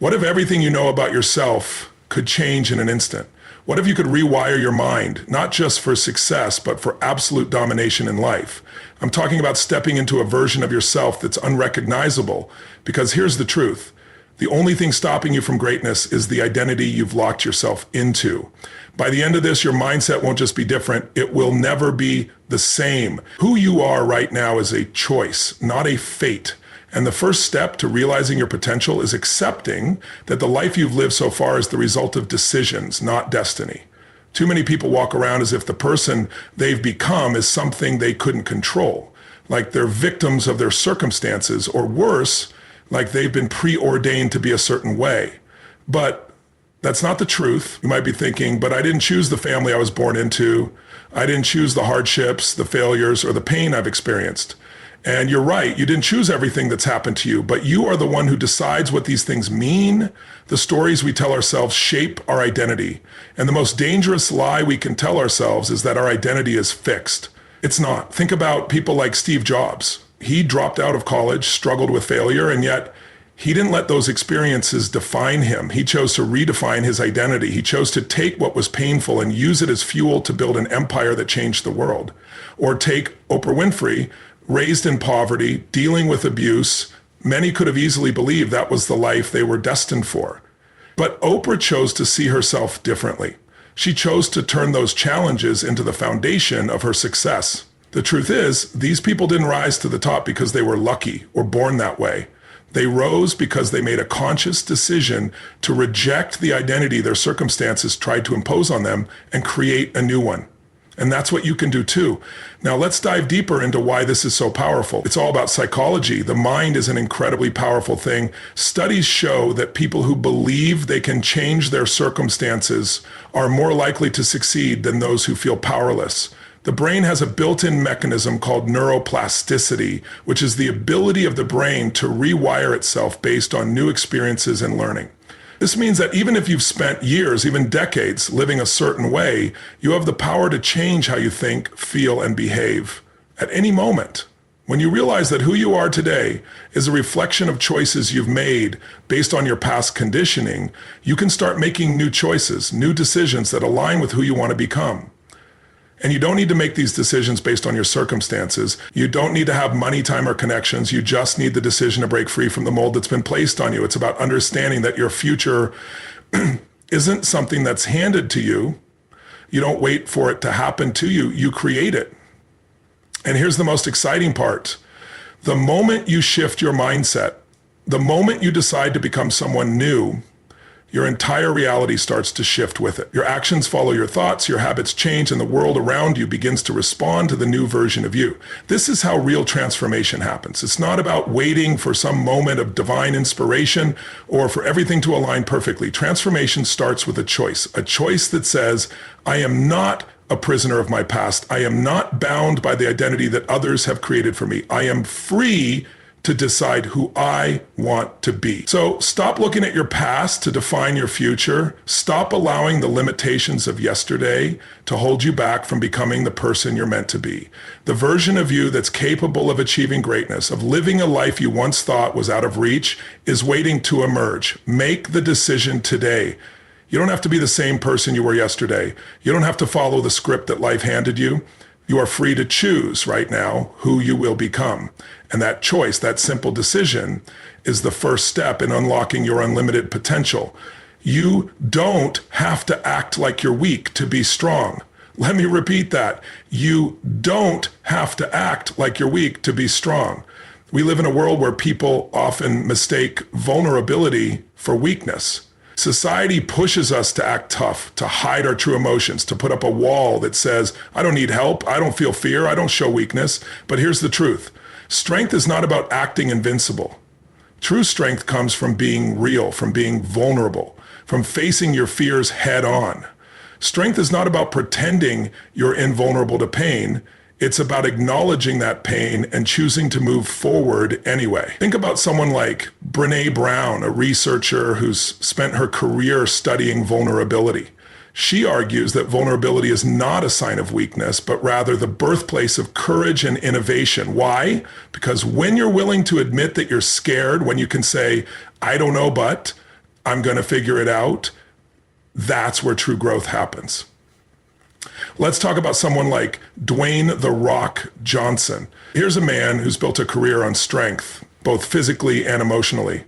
What if everything you know about yourself could change in an instant? What if you could rewire your mind, not just for success, but for absolute domination in life? I'm talking about stepping into a version of yourself that's unrecognizable, because here's the truth. The only thing stopping you from greatness is the identity you've locked yourself into. By the end of this, your mindset won't just be different, it will never be the same. Who you are right now is a choice, not a fate. And the first step to realizing your potential is accepting that the life you've lived so far is the result of decisions, not destiny. Too many people walk around as if the person they've become is something they couldn't control, like they're victims of their circumstances, or worse, like they've been preordained to be a certain way. But that's not the truth. You might be thinking, but I didn't choose the family I was born into. I didn't choose the hardships, the failures, or the pain I've experienced. And you're right, you didn't choose everything that's happened to you, but you are the one who decides what these things mean. The stories we tell ourselves shape our identity. And the most dangerous lie we can tell ourselves is that our identity is fixed. It's not. Think about people like Steve Jobs. He dropped out of college, struggled with failure, and yet he didn't let those experiences define him. He chose to redefine his identity. He chose to take what was painful and use it as fuel to build an empire that changed the world. Or take Oprah Winfrey, raised in poverty, dealing with abuse. Many could have easily believed that was the life they were destined for. But Oprah chose to see herself differently. She chose to turn those challenges into the foundation of her success. The truth is, these people didn't rise to the top because they were lucky or born that way. They rose because they made a conscious decision to reject the identity their circumstances tried to impose on them and create a new one. And that's what you can do too. Now let's dive deeper into why this is so powerful. It's all about psychology. The mind is an incredibly powerful thing. Studies show that people who believe they can change their circumstances are more likely to succeed than those who feel powerless. The brain has a built-in mechanism called neuroplasticity, which is the ability of the brain to rewire itself based on new experiences and learning. This means that even if you've spent years, even decades, living a certain way, you have the power to change how you think, feel, and behave at any moment. When you realize that who you are today is a reflection of choices you've made based on your past conditioning, you can start making new choices, new decisions that align with who you want to become. And you don't need to make these decisions based on your circumstances. You don't need to have money, time, or connections. You just need the decision to break free from the mold that's been placed on you. It's about understanding that your future isn't something that's handed to you. You don't wait for it to happen to you. You create it. And here's the most exciting part. The moment you shift your mindset, the moment you decide to become someone new, your entire reality starts to shift with it. Your actions follow your thoughts, your habits change, and the world around you begins to respond to the new version of you. This is how real transformation happens. It's not about waiting for some moment of divine inspiration or for everything to align perfectly. Transformation starts with a choice that says, I am not a prisoner of my past. I am not bound by the identity that others have created for me. I am free to decide who I want to be. So stop looking at your past to define your future. Stop allowing the limitations of yesterday to hold you back from becoming the person you're meant to be. The version of you that's capable of achieving greatness, of living a life you once thought was out of reach, is waiting to emerge. Make the decision today. You don't have to be the same person you were yesterday. You don't have to follow the script that life handed you. You are free to choose right now who you will become. And that choice, that simple decision, is the first step in unlocking your unlimited potential. You don't have to act like you're weak to be strong. Let me repeat that. You don't have to act like you're weak to be strong. We live in a world where people often mistake vulnerability for weakness. Society pushes us to act tough, to hide our true emotions, to put up a wall that says, I don't need help, I don't feel fear, I don't show weakness. But here's the truth. Strength is not about acting invincible. True strength comes from being real, from being vulnerable, from facing your fears head on. Strength is not about pretending you're invulnerable to pain. It's about acknowledging that pain and choosing to move forward anyway. Think about someone like Brené Brown, a researcher who's spent her career studying vulnerability. She argues that vulnerability is not a sign of weakness, but rather the birthplace of courage and innovation. Why? Because when you're willing to admit that you're scared, when you can say, I don't know, but I'm going to figure it out, that's where true growth happens. Let's talk about someone like Dwayne "The Rock" Johnson. Here's a man who's built a career on strength, both physically and emotionally.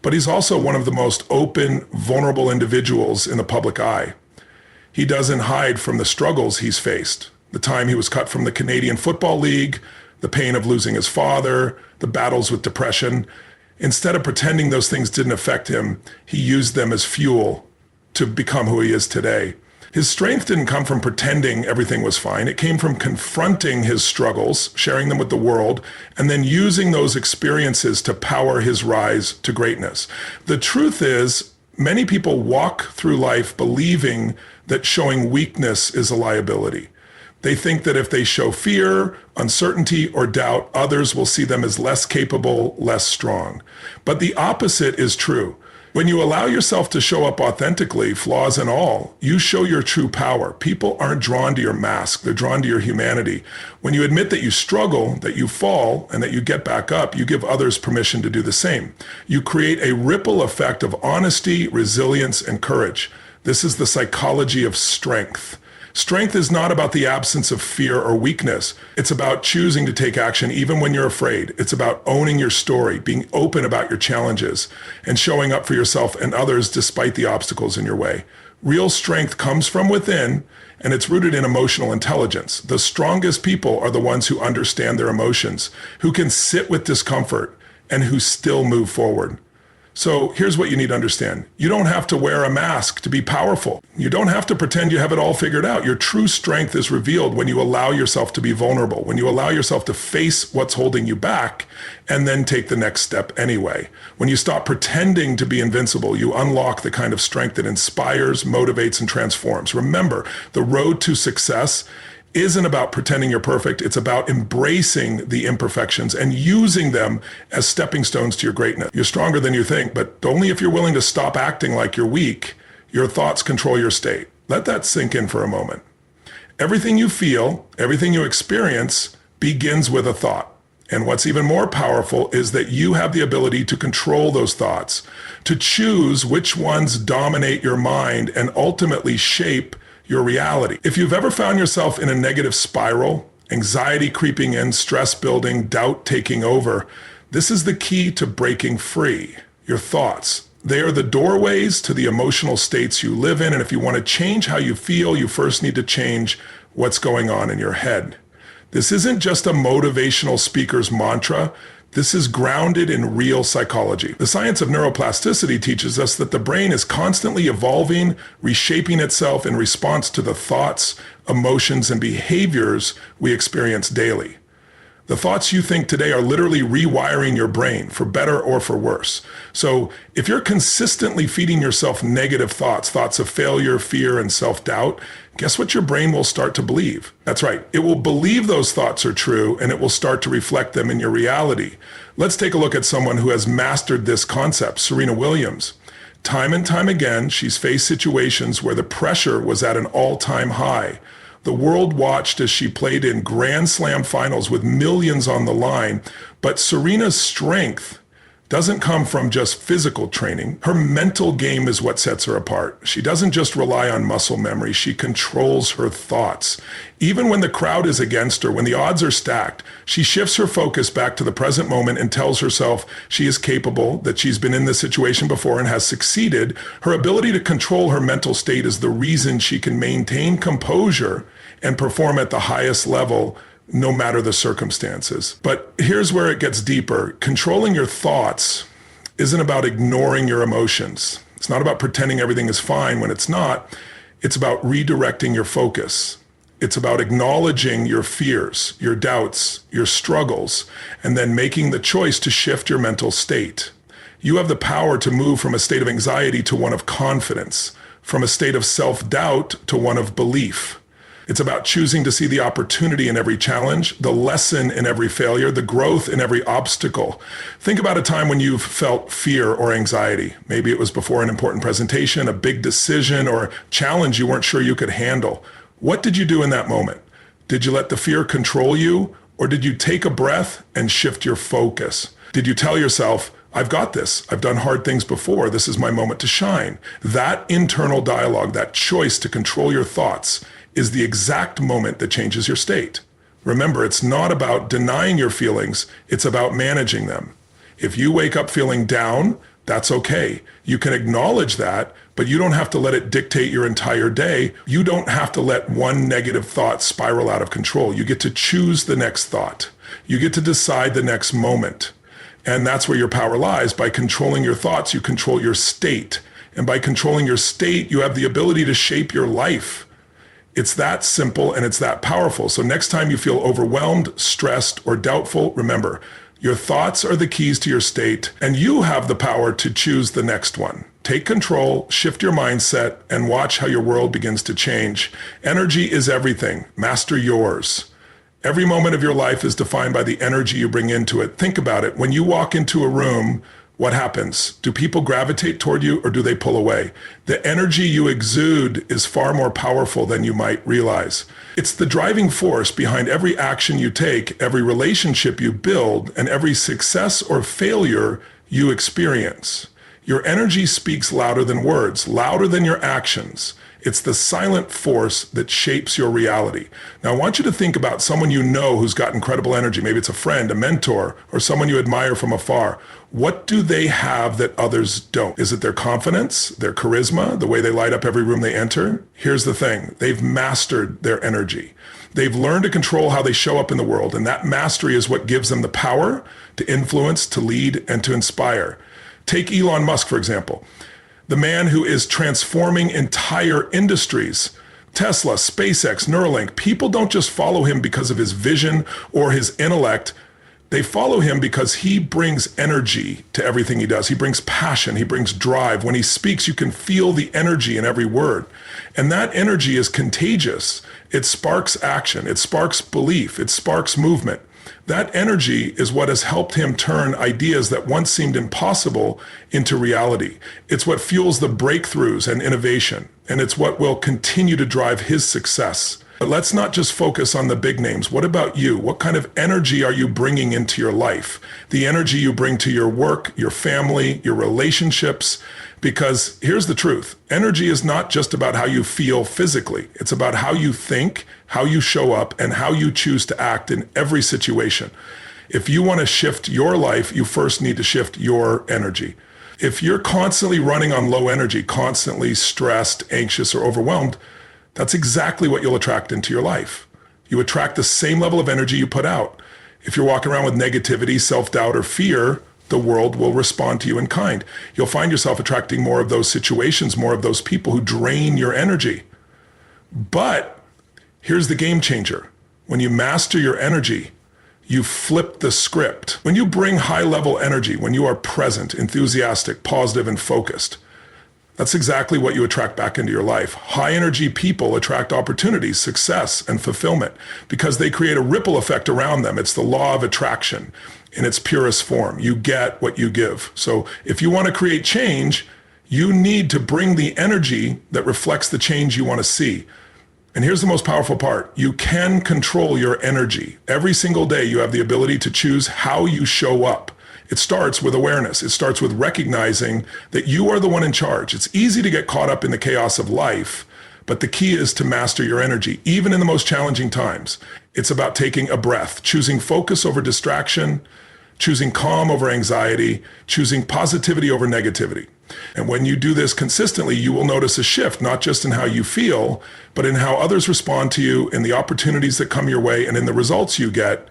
But he's also one of the most open, vulnerable individuals in the public eye. He doesn't hide from the struggles he's faced. The time he was cut from the Canadian Football League, the pain of losing his father, the battles with depression. Instead of pretending those things didn't affect him, he used them as fuel to become who he is today. His strength didn't come from pretending everything was fine. It came from confronting his struggles, sharing them with the world, and then using those experiences to power his rise to greatness. The truth is, many people walk through life believing that showing weakness is a liability. They think that if they show fear, uncertainty, or doubt, others will see them as less capable, less strong. But the opposite is true. When you allow yourself to show up authentically, flaws and all, you show your true power. People aren't drawn to your mask, they're drawn to your humanity. When you admit that you struggle, that you fall, and that you get back up, you give others permission to do the same. You create a ripple effect of honesty, resilience, and courage. This is the psychology of strength. Strength is not about the absence of fear or weakness. It's about choosing to take action even when you're afraid. It's about owning your story, being open about your challenges, and showing up for yourself and others despite the obstacles in your way. Real strength comes from within, and it's rooted in emotional intelligence. The strongest people are the ones who understand their emotions, who can sit with discomfort, and who still move forward. So here's what you need to understand. You don't have to wear a mask to be powerful. You don't have to pretend you have it all figured out. Your true strength is revealed when you allow yourself to be vulnerable, when you allow yourself to face what's holding you back and then take the next step anyway. When you stop pretending to be invincible, you unlock the kind of strength that inspires, motivates, and transforms. Remember, the road to success isn't about pretending you're perfect. It's about embracing the imperfections and using them as stepping stones to your greatness. You're stronger than you think, but only if you're willing to stop acting like you're weak. Your thoughts control your state. Let that sink in for a moment. Everything you feel, everything you experience begins with a thought. And what's even more powerful is that you have the ability to control those thoughts, to choose which ones dominate your mind and ultimately shape your reality. If you've ever found yourself in a negative spiral, anxiety creeping in, stress building, doubt taking over, this is the key to breaking free. Your thoughts. They are the doorways to the emotional states you live in, and if you want to change how you feel, you first need to change what's going on in your head. This isn't just a motivational speaker's mantra. This is grounded in real psychology. The science of neuroplasticity teaches us that the brain is constantly evolving, reshaping itself in response to the thoughts, emotions, and behaviors we experience daily. The thoughts you think today are literally rewiring your brain for better or for worse. So if you're consistently feeding yourself negative thoughts, thoughts of failure, fear, and self-doubt, guess what your brain will start to believe? That's right. It will believe those thoughts are true, and it will start to reflect them in your reality. Let's take a look at someone who has mastered this concept, Serena Williams. Time and time again, she's faced situations where the pressure was at an all-time high. The world watched as she played in Grand Slam finals with millions on the line, but Serena's strength doesn't come from just physical training. Her mental game is what sets her apart. She doesn't just rely on muscle memory, she controls her thoughts. Even when the crowd is against her, when the odds are stacked, she shifts her focus back to the present moment and tells herself she is capable, that she's been in this situation before and has succeeded. Her ability to control her mental state is the reason she can maintain composure and perform at the highest level no matter the circumstances. But here's where it gets deeper. Controlling your thoughts isn't about ignoring your emotions. It's not about pretending everything is fine when it's not. It's about redirecting your focus. It's about acknowledging your fears, your doubts, your struggles, and then making the choice to shift your mental state. You have the power to move from a state of anxiety to one of confidence, from a state of self-doubt to one of belief. It's about choosing to see the opportunity in every challenge, the lesson in every failure, the growth in every obstacle. Think about a time when you've felt fear or anxiety. Maybe it was before an important presentation, a big decision, or a challenge you weren't sure you could handle. What did you do in that moment? Did you let the fear control you, or did you take a breath and shift your focus? Did you tell yourself, I've got this. I've done hard things before. This is my moment to shine. That internal dialogue, that choice to control your thoughts, is the exact moment that changes your state. Remember, it's not about denying your feelings. It's about managing them. If you wake up feeling down, that's okay. You can acknowledge that, but you don't have to let it dictate your entire day. You don't have to let one negative thought spiral out of control. You get to choose the next thought. You get to decide the next moment. And that's where your power lies. By controlling your thoughts, you control your state. And by controlling your state, you have the ability to shape your life. It's that simple and it's that powerful. So next time you feel overwhelmed, stressed, or doubtful, remember, your thoughts are the keys to your state, and you have the power to choose the next one. Take control, shift your mindset, and watch how your world begins to change. Energy is everything. Master yours. Every moment of your life is defined by the energy you bring into it. Think about it. When you walk into a room, what happens? Do people gravitate toward you or do they pull away? The energy you exude is far more powerful than you might realize. It's the driving force behind every action you take, every relationship you build, and every success or failure you experience. Your energy speaks louder than words, louder than your actions. It's the silent force that shapes your reality. Now, I want you to think about someone you know who's got incredible energy. Maybe it's a friend, a mentor, or someone you admire from afar. What do they have that others don't? Is it their confidence, their charisma, the way they light up every room they enter? Here's the thing. They've mastered their energy. They've learned to control how they show up in the world, and that mastery is what gives them the power to influence, to lead, and to inspire. Take Elon Musk, for example. The man who is transforming entire industries. Tesla, SpaceX, Neuralink. People don't just follow him because of his vision or his intellect. They follow him because he brings energy to everything he does. He brings passion. He brings drive. When he speaks, you can feel the energy in every word. And that energy is contagious. It sparks action. It sparks belief. It sparks movement. That energy is what has helped him turn ideas that once seemed impossible into reality. It's what fuels the breakthroughs and innovation, and it's what will continue to drive his success. But let's not just focus on the big names. What about you? What kind of energy are you bringing into your life? The energy you bring to your work, your family, your relationships. Because here's the truth. Energy is not just about how you feel physically. It's about how you think, how you show up, and how you choose to act in every situation. If you want to shift your life, you first need to shift your energy. If you're constantly running on low energy, constantly stressed, anxious, or overwhelmed, that's exactly what you'll attract into your life. You attract the same level of energy you put out. If you're walking around with negativity, self-doubt, or fear, the world will respond to you in kind. You'll find yourself attracting more of those situations, more of those people who drain your energy. But here's the game changer. When you master your energy, you flip the script. When you bring high-level energy, when you are present, enthusiastic, positive, and focused, that's exactly what you attract back into your life. High-energy people attract opportunities, success, and fulfillment because they create a ripple effect around them. It's the law of attraction in its purest form. You get what you give. So if you want to create change, you need to bring the energy that reflects the change you want to see. And here's the most powerful part. You can control your energy. Every single day, you have the ability to choose how you show up. It starts with awareness. It starts with recognizing that you are the one in charge. It's easy to get caught up in the chaos of life, but the key is to master your energy, even in the most challenging times. It's about taking a breath, choosing focus over distraction, choosing calm over anxiety, choosing positivity over negativity. And when you do this consistently, you will notice a shift, not just in how you feel, but in how others respond to you, in the opportunities that come your way, and in the results you get.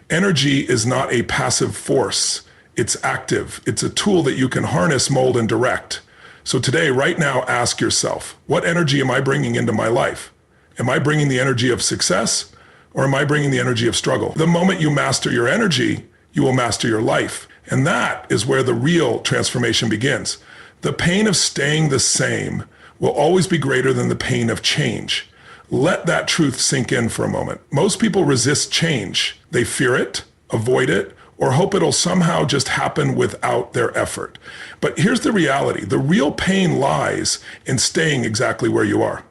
Energy is not a passive force. It's active. It's a tool that you can harness, mold, and direct. So today, right now, ask yourself, what energy am I bringing into my life? Am I bringing the energy of success, or am I bringing the energy of struggle? The moment you master your energy, you will master your life. And that is where the real transformation begins. The pain of staying the same will always be greater than the pain of change. Let that truth sink in for a moment. Most people resist change. They fear it, avoid it, or hope it'll somehow just happen without their effort. But here's the reality. The real pain lies in staying exactly where you are.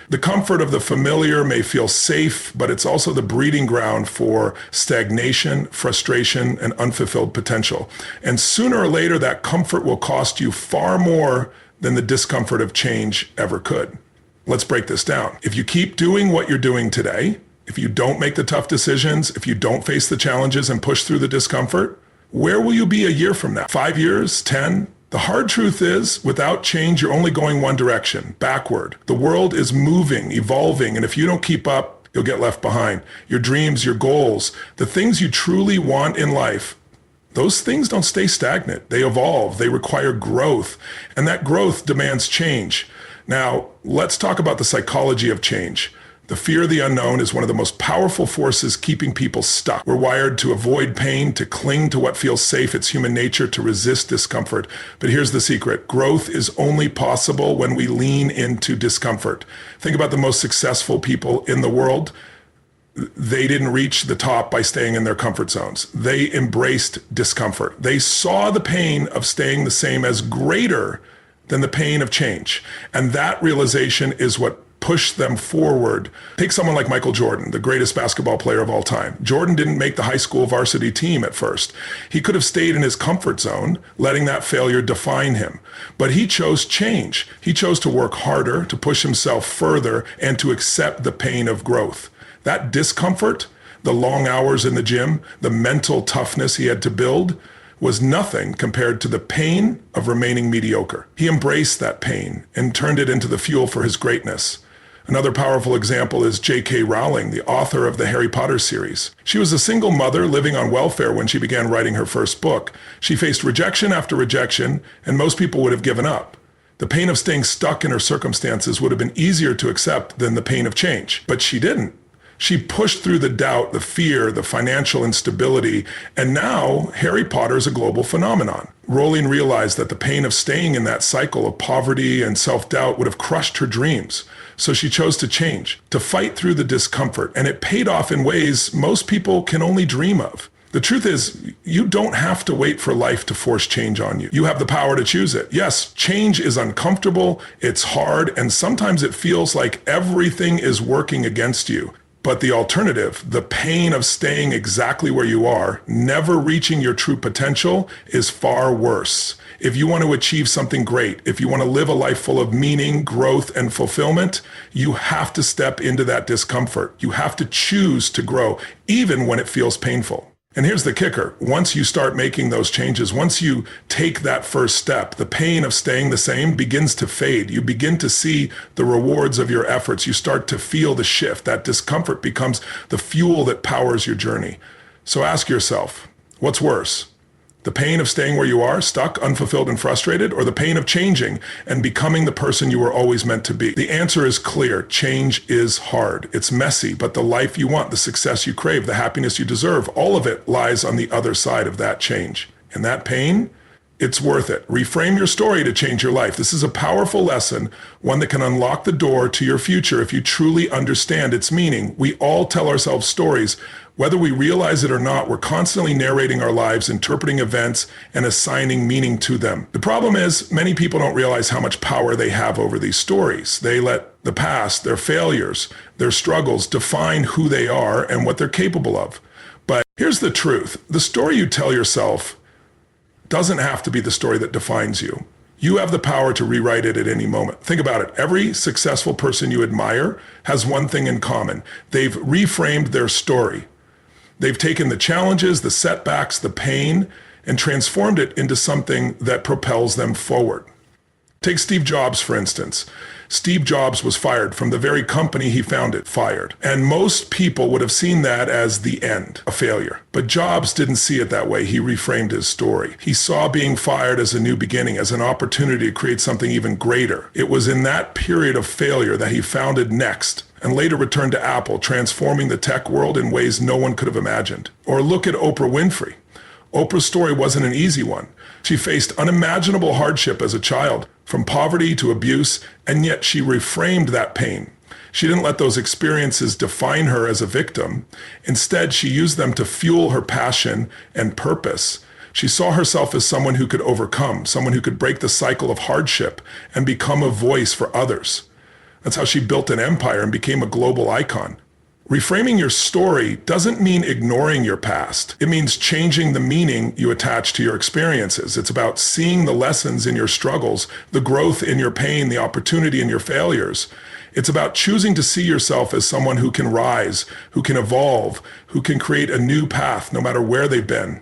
The comfort of the familiar may feel safe, but it's also the breeding ground for stagnation, frustration, and unfulfilled potential. And sooner or later, that comfort will cost you far more than the discomfort of change ever could. Let's break this down. If you keep doing what you're doing today, if you don't make the tough decisions, if you don't face the challenges and push through the discomfort, where will you be a year from now? 5 years? 10? The hard truth is, without change, you're only going one direction, backward. The world is moving, evolving, and if you don't keep up, you'll get left behind. Your dreams, your goals, the things you truly want in life, those things don't stay stagnant. They evolve, they require growth, and that growth demands change. Now, let's talk about the psychology of change. The fear of the unknown is one of the most powerful forces keeping people stuck. We're wired to avoid pain, to cling to what feels safe. It's human nature to resist discomfort. But here's the secret. Growth is only possible when we lean into discomfort. Think about the most successful people in the world. They didn't reach the top by staying in their comfort zones. They embraced discomfort. They saw the pain of staying the same as greater than the pain of change. And that realization is what push them forward. Take someone like Michael Jordan, the greatest basketball player of all time. Jordan didn't make the high school varsity team at first. He could have stayed in his comfort zone, letting that failure define him. But he chose change. He chose to work harder, to push himself further, and to accept the pain of growth. That discomfort, the long hours in the gym, the mental toughness he had to build, was nothing compared to the pain of remaining mediocre. He embraced that pain and turned it into the fuel for his greatness. Another powerful example is J.K. Rowling, the author of the Harry Potter series. She was a single mother living on welfare when she began writing her first book. She faced rejection after rejection, and most people would have given up. The pain of staying stuck in her circumstances would have been easier to accept than the pain of change, but she didn't. She pushed through the doubt, the fear, the financial instability, and now Harry Potter is a global phenomenon. Rowling realized that the pain of staying in that cycle of poverty and self-doubt would have crushed her dreams. So she chose to change, to fight through the discomfort, and it paid off in ways most people can only dream of. The truth is, you don't have to wait for life to force change on you. You have the power to choose it. Yes, change is uncomfortable, it's hard, and sometimes it feels like everything is working against you. But the alternative, the pain of staying exactly where you are, never reaching your true potential, is far worse. If you want to achieve something great, if you want to live a life full of meaning, growth, and fulfillment, you have to step into that discomfort. You have to choose to grow, even when it feels painful. And here's the kicker. Once you start making those changes, once you take that first step, the pain of staying the same begins to fade. You begin to see the rewards of your efforts. You start to feel the shift. That discomfort becomes the fuel that powers your journey. So ask yourself, what's worse? The pain of staying where you are, stuck, unfulfilled, and frustrated, or the pain of changing and becoming the person you were always meant to be? The answer is clear. Change is hard. It's messy, but the life you want, the success you crave, the happiness you deserve, all of it lies on the other side of that change. And that pain, it's worth it. Reframe your story to change your life. This is a powerful lesson, one that can unlock the door to your future if you truly understand its meaning. We all tell ourselves stories. Whether we realize it or not, we're constantly narrating our lives, interpreting events, and assigning meaning to them. The problem is, many people don't realize how much power they have over these stories. They let the past, their failures, their struggles define who they are and what they're capable of. But here's the truth. The story you tell yourself doesn't have to be the story that defines you. You have the power to rewrite it at any moment. Think about it. Every successful person you admire has one thing in common. They've reframed their story. They've taken the challenges, the setbacks, the pain, and transformed it into something that propels them forward. Take Steve Jobs, for instance. Steve Jobs was fired from the very company he founded, fired. And most people would have seen that as the end, a failure. But Jobs didn't see it that way. He reframed his story. He saw being fired as a new beginning, as an opportunity to create something even greater. It was in that period of failure that he founded Next, and later returned to Apple, transforming the tech world in ways no one could have imagined. Or look at Oprah Winfrey. Oprah's story wasn't an easy one. She faced unimaginable hardship as a child, from poverty to abuse, and yet she reframed that pain. She didn't let those experiences define her as a victim. Instead, she used them to fuel her passion and purpose. She saw herself as someone who could overcome, someone who could break the cycle of hardship and become a voice for others. That's how she built an empire and became a global icon. Reframing your story doesn't mean ignoring your past. It means changing the meaning you attach to your experiences. It's about seeing the lessons in your struggles, the growth in your pain, the opportunity in your failures. It's about choosing to see yourself as someone who can rise, who can evolve, who can create a new path no matter where they've been.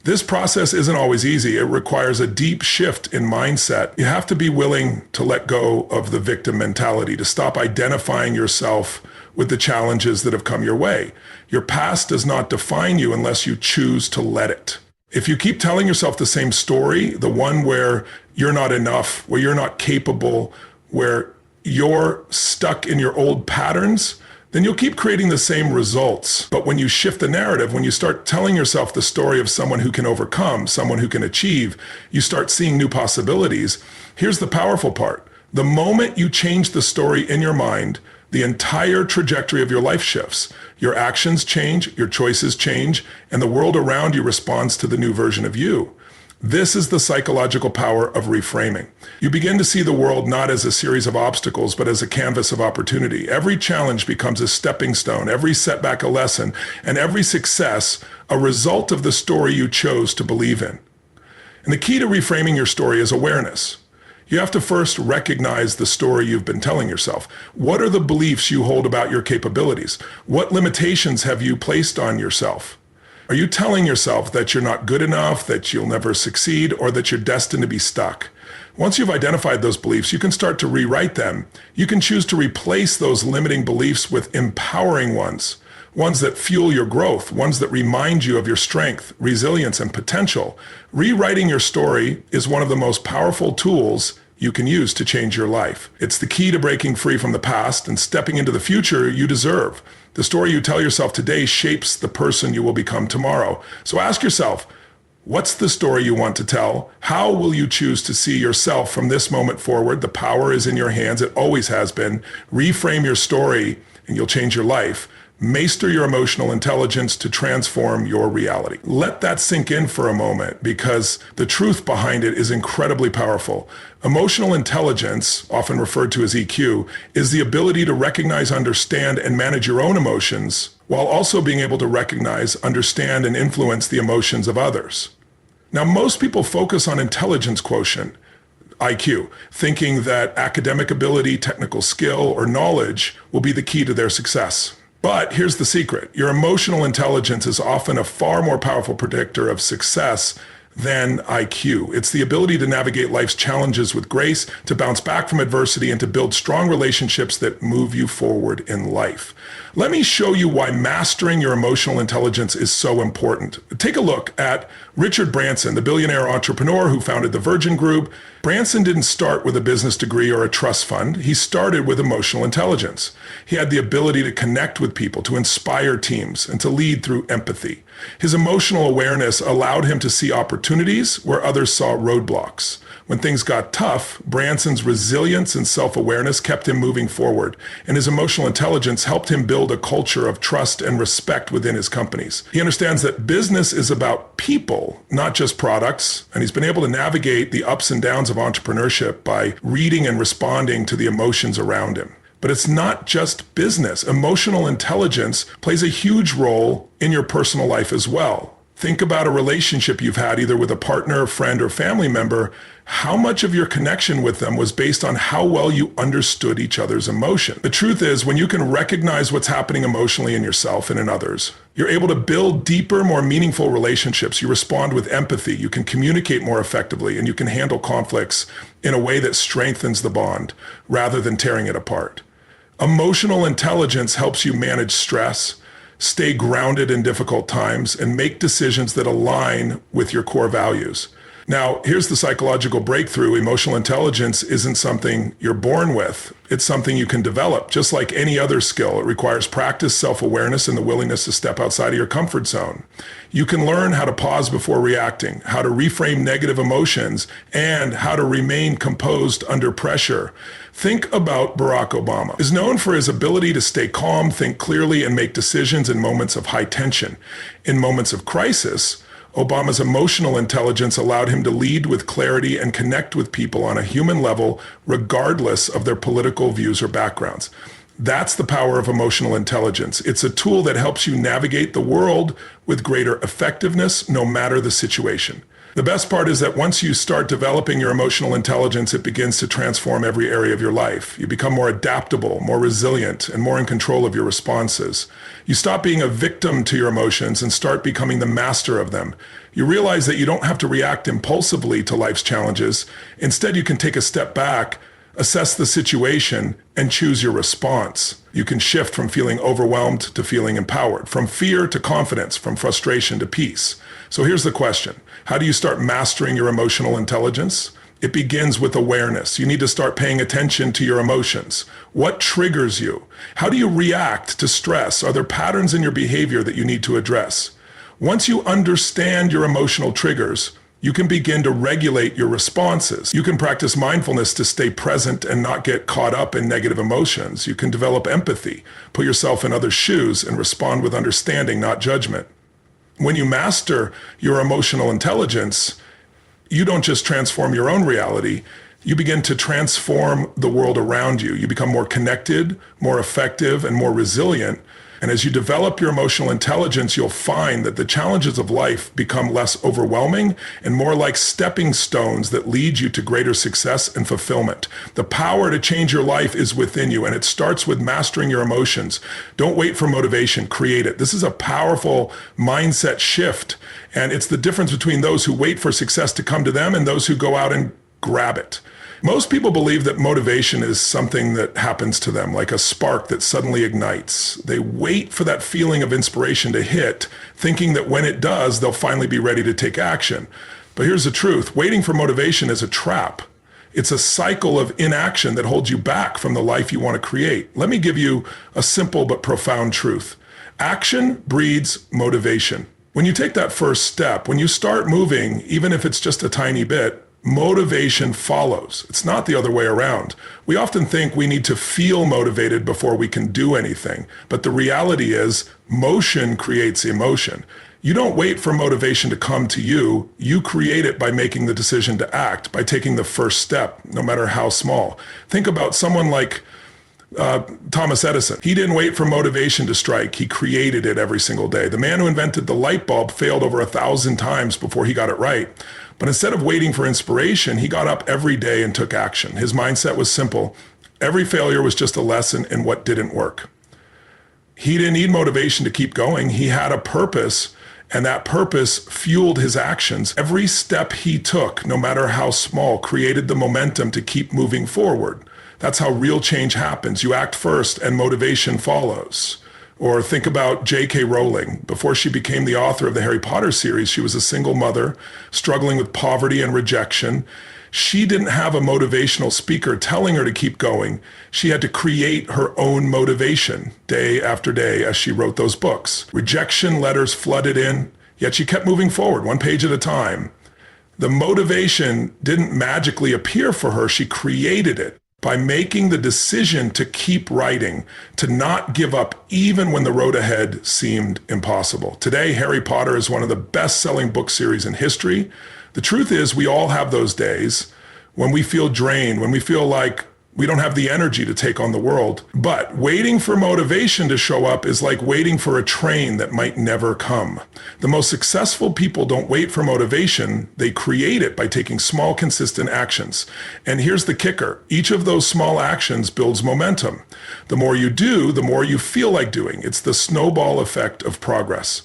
This process isn't always easy. It requires a deep shift in mindset. You have to be willing to let go of the victim mentality, to stop identifying yourself with the challenges that have come your way. Your past does not define you unless you choose to let it. If you keep telling yourself the same story, the one where you're not enough, where you're not capable, where you're stuck in your old patterns, then you'll keep creating the same results. But when you shift the narrative, when you start telling yourself the story of someone who can overcome, someone who can achieve, you start seeing new possibilities. Here's the powerful part. The moment you change the story in your mind, the entire trajectory of your life shifts. Your actions change, your choices change, and the world around you responds to the new version of you. This is the psychological power of reframing. You begin to see the world not as a series of obstacles, but as a canvas of opportunity. Every challenge becomes a stepping stone, every setback a lesson, and every success a result of the story you chose to believe in. And the key to reframing your story is awareness. You have to first recognize the story you've been telling yourself. What are the beliefs you hold about your capabilities? What limitations have you placed on yourself? Are you telling yourself that you're not good enough, that you'll never succeed, or that you're destined to be stuck? Once you've identified those beliefs, you can start to rewrite them. You can choose to replace those limiting beliefs with empowering ones that fuel your growth, ones that remind you of your strength, resilience, and potential. Rewriting your story is one of the most powerful tools you can use to change your life. It's the key to breaking free from the past and stepping into the future you deserve. The story you tell yourself today shapes the person you will become tomorrow. So ask yourself, what's the story you want to tell? How will you choose to see yourself from this moment forward? The power is in your hands. It always has been. Reframe your story and you'll change your life. Master your emotional intelligence to transform your reality. Let that sink in for a moment because the truth behind it is incredibly powerful. Emotional intelligence, often referred to as EQ, is the ability to recognize, understand, and manage your own emotions while also being able to recognize, understand, and influence the emotions of others. Now, most people focus on intelligence quotient, IQ, thinking that academic ability, technical skill, or knowledge will be the key to their success. But here's the secret. Your emotional intelligence is often a far more powerful predictor of success than IQ. It's the ability to navigate life's challenges with grace, to bounce back from adversity, and to build strong relationships that move you forward in life. Let me show you why mastering your emotional intelligence is so important. Take a look at Richard Branson, the billionaire entrepreneur who founded the Virgin Group. Branson didn't start with a business degree or a trust fund. He started with emotional intelligence. He had the ability to connect with people, to inspire teams, and to lead through empathy. His emotional awareness allowed him to see opportunities where others saw roadblocks. When things got tough, Branson's resilience and self-awareness kept him moving forward, and his emotional intelligence helped him build a culture of trust and respect within his companies. He understands that business is about people, not just products, and he's been able to navigate the ups and downs of entrepreneurship by reading and responding to the emotions around him. But it's not just business. Emotional intelligence plays a huge role in your personal life as well. Think about a relationship you've had either with a partner, friend, or family member. How much of your connection with them was based on how well you understood each other's emotion? The truth is, when you can recognize what's happening emotionally in yourself and in others, you're able to build deeper, more meaningful relationships. You respond with empathy, you can communicate more effectively, and you can handle conflicts in a way that strengthens the bond rather than tearing it apart. Emotional intelligence helps you manage stress, stay grounded in difficult times, and make decisions that align with your core values. Now, here's the psychological breakthrough. Emotional intelligence isn't something you're born with. It's something you can develop. Just like any other skill, it requires practice, self-awareness, and the willingness to step outside of your comfort zone. You can learn how to pause before reacting, how to reframe negative emotions, and how to remain composed under pressure. Think about Barack Obama. He is known for his ability to stay calm, think clearly, and make decisions in moments of high tension. In moments of crisis, Obama's emotional intelligence allowed him to lead with clarity and connect with people on a human level, regardless of their political views or backgrounds. That's the power of emotional intelligence. It's a tool that helps you navigate the world with greater effectiveness, no matter the situation. The best part is that once you start developing your emotional intelligence, it begins to transform every area of your life. You become more adaptable, more resilient, and more in control of your responses. You stop being a victim to your emotions and start becoming the master of them. You realize that you don't have to react impulsively to life's challenges. Instead, you can take a step back, assess the situation, and choose your response. You can shift from feeling overwhelmed to feeling empowered, from fear to confidence, from frustration to peace. So here's the question. How do you start mastering your emotional intelligence? It begins with awareness. You need to start paying attention to your emotions. What triggers you? How do you react to stress? Are there patterns in your behavior that you need to address? Once you understand your emotional triggers, you can begin to regulate your responses. You can practice mindfulness to stay present and not get caught up in negative emotions. You can develop empathy, put yourself in others' shoes, and respond with understanding, not judgment. When you master your emotional intelligence, you don't just transform your own reality, you begin to transform the world around you. You become more connected, more effective, and more resilient. And as you develop your emotional intelligence, you'll find that the challenges of life become less overwhelming and more like stepping stones that lead you to greater success and fulfillment. The power to change your life is within you, and it starts with mastering your emotions. Don't wait for motivation, create it. This is a powerful mindset shift, and it's the difference between those who wait for success to come to them and those who go out and grab it. Most people believe that motivation is something that happens to them, like a spark that suddenly ignites. They wait for that feeling of inspiration to hit, thinking that when it does, they'll finally be ready to take action. But here's the truth. Waiting for motivation is a trap. It's a cycle of inaction that holds you back from the life you want to create. Let me give you a simple but profound truth. Action breeds motivation. When you take that first step, when you start moving, even if it's just a tiny bit, motivation follows. It's not the other way around. We often think we need to feel motivated before we can do anything, but the reality is motion creates emotion. You don't wait for motivation to come to you. You create it by making the decision to act, by taking the first step, no matter how small. Think about someone like Thomas Edison. He didn't wait for motivation to strike. He created it every single day. The man who invented the light bulb failed over 1,000 times before he got it right. But instead of waiting for inspiration, he got up every day and took action. His mindset was simple. Every failure was just a lesson in what didn't work. He didn't need motivation to keep going. He had a purpose, and that purpose fueled his actions. Every step he took, no matter how small, created the momentum to keep moving forward. That's how real change happens. You act first and motivation follows. Or think about J.K. Rowling. Before she became the author of the Harry Potter series, she was a single mother struggling with poverty and rejection. She didn't have a motivational speaker telling her to keep going. She had to create her own motivation day after day as she wrote those books. Rejection letters flooded in, yet she kept moving forward, one page at a time. The motivation didn't magically appear for her. She created it by making the decision to keep writing, to not give up even when the road ahead seemed impossible. Today, Harry Potter is one of the best-selling book series in history. The truth is, we all have those days when we feel drained, when we feel like we don't have the energy to take on the world. But waiting for motivation to show up is like waiting for a train that might never come. The most successful people don't wait for motivation. They create it by taking small, consistent actions. And here's the kicker. Each of those small actions builds momentum. The more you do, the more you feel like doing. It's the snowball effect of progress.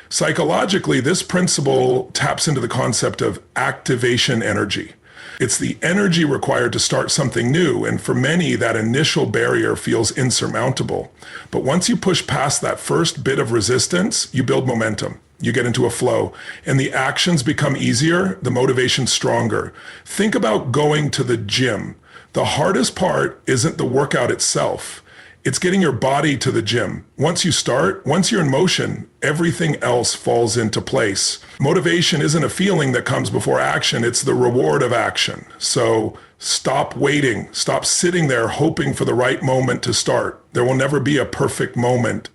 Psychologically, this principle taps into the concept of activation energy. It's the energy required to start something new, and for many, that initial barrier feels insurmountable. But once you push past that first bit of resistance, you build momentum. You get into a flow, and the actions become easier, the motivation stronger. Think about going to the gym. The hardest part isn't the workout itself. It's getting your body to the gym. Once you start, once you're in motion, everything else falls into place. Motivation isn't a feeling that comes before action, it's the reward of action. So stop waiting, stop sitting there hoping for the right moment to start. There will never be a perfect moment.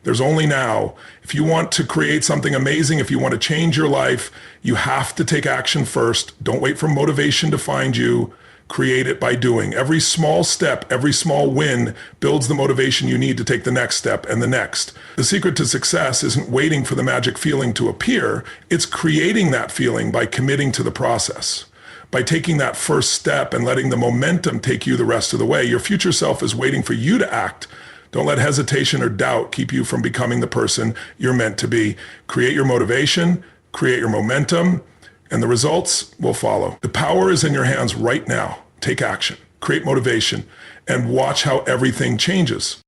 There's only now. If you want to create something amazing, if you want to change your life, you have to take action first. Don't wait for motivation to find you. Create it by doing. Every small step, every small win builds the motivation you need to take the next step and the next. The secret to success isn't waiting for the magic feeling to appear. It's creating that feeling by committing to the process. By taking that first step and letting the momentum take you the rest of the way. Your future self is waiting for you to act. Don't let hesitation or doubt keep you from becoming the person you're meant to be. Create your motivation, create your momentum, and the results will follow. The power is in your hands right now. Take action, create motivation, and watch how everything changes.